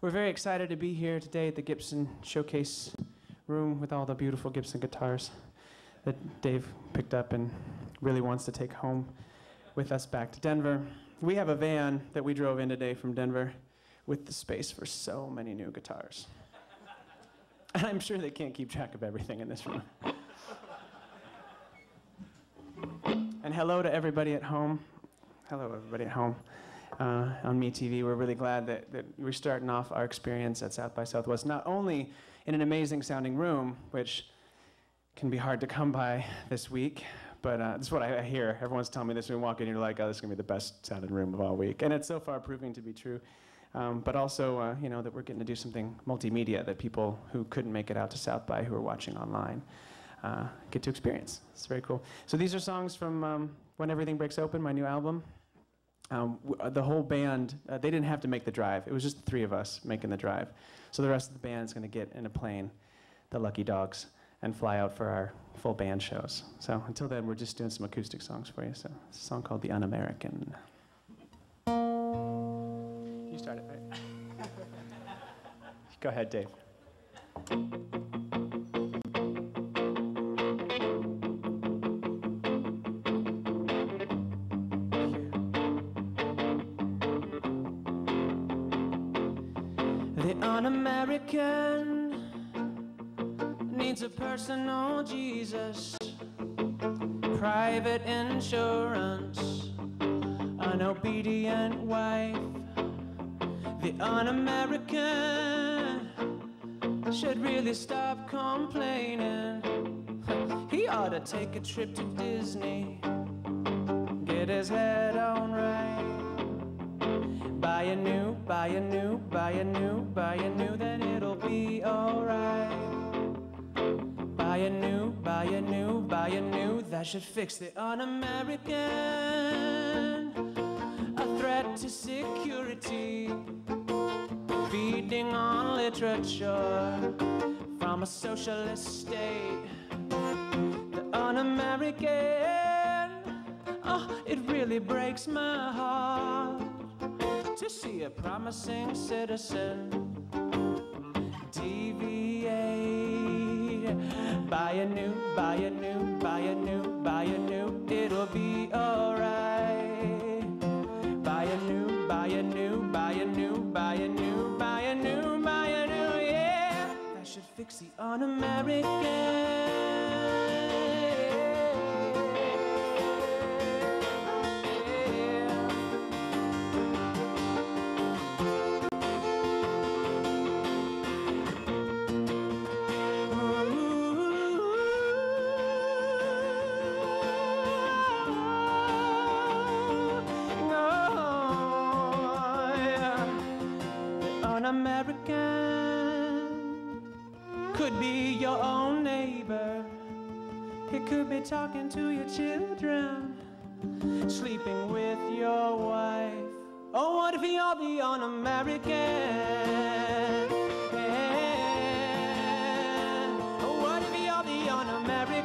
We're very excited to be here today at the Gibson Showcase room with all the beautiful Gibson guitars that Dave picked up and really wants to take home with us back to Denver. We have a van that we drove in today from Denver with the space for so many new guitars. And I'm sure they can't keep track of everything in this room. And hello to everybody at home. Hello, everybody at home. On METV, we're really glad that we're starting off our experience at South by Southwest, not only in an amazing sounding room, which can be hard to come by this week, but this is what I hear. Everyone's telling me this when we walk in, you're like, oh, this is going to be the best sounding room of all week. And it's so far proving to be true. But also, you know, that we're getting to do something multimedia that people who couldn't make it out to South by, who are watching online, get to experience. It's very cool. So these are songs from When Everything Breaks Open, my new album. The whole band, they didn't have to make the drive. It was just the three of us making the drive. So the rest of the band is going to get in a plane, the lucky dogs, and fly out for our full band shows. So until then, we're just doing some acoustic songs for you. So it's a song called The Un-American. You start it, right? Go ahead, Dave. The un-American needs a personal Jesus, private insurance, an obedient wife. The un-American should really stop complaining. He ought to take a trip to Disney, get his head on right. Buy a new, then it'll be alright. Buy a new, that should fix the un-American. A threat to security, feeding on literature from a socialist state. The un-American, oh, it really breaks my heart to see a promising citizen deviate. Buy a new, it'll be alright. Buy a new, yeah. That should fix the un-American. Un-American could be your own neighbor. It could be talking to your children, sleeping with your wife. Oh, what if you're the un-American? Yeah. Oh, what if you're the un-American?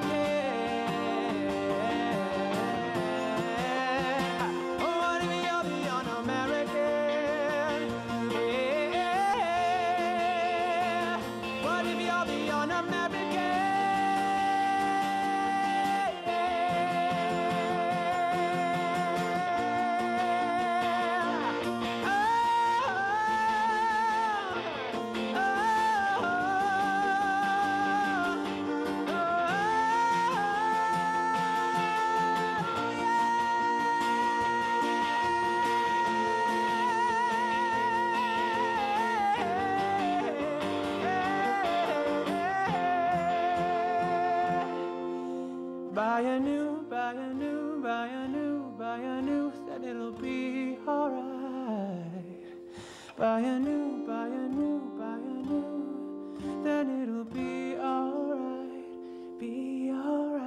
Buy a new, then it'll be alright. Buy a new, then it'll be alright. Be alright.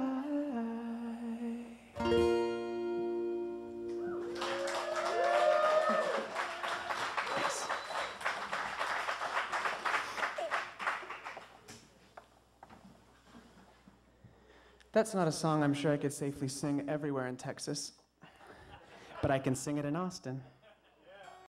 That's not a song I'm sure I could safely sing everywhere in Texas, but I can sing it in Austin.